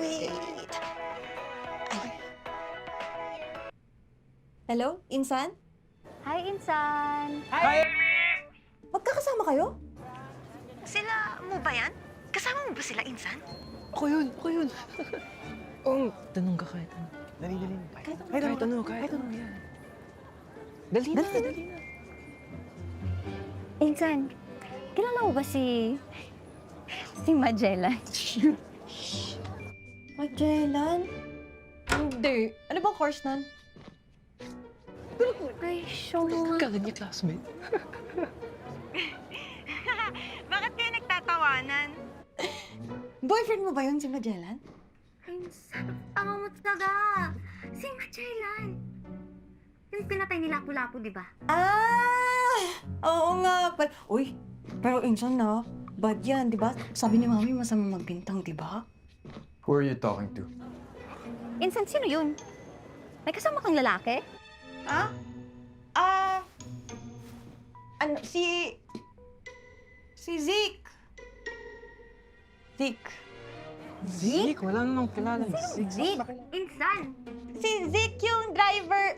Wait. Ay. Hello, Insan? Hi, Insan! Magkakasama kayo? Sila mo ba yan? Kasama mo ba sila, Insan? Ako yun. Tanong ka kahit ano. Dali. Kahit ano, yan. Dali na. Insan, kilala mo ba si Magellan? Magellan? Hindi. Ano bang course nun? Ay, show. Kanya classmate. Bakit kayo nagtatawanan? Boyfriend mo ba yun, si Magellan? Insan, tama mo talaga. Si Magellan. Yung pinatay ni Lapu-Lapu, di ba? Oo nga. Uy, pero Insan na, bad yan, di ba? Sabi ni Mami, masama magbintang, di ba? Who are you talking to? Insan, sino yun? May kasama kang lalaki? Ano, si Zeke. Zeke? Wala namang kilala. Zeke! Insan! Si Zeke yung driver.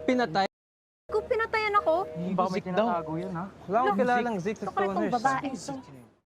Pinatay. Kung pinatayan ako, Baka may tinatago yan, ha? Wala akong kilalang Zeke sa ito ka itong stoners. babae.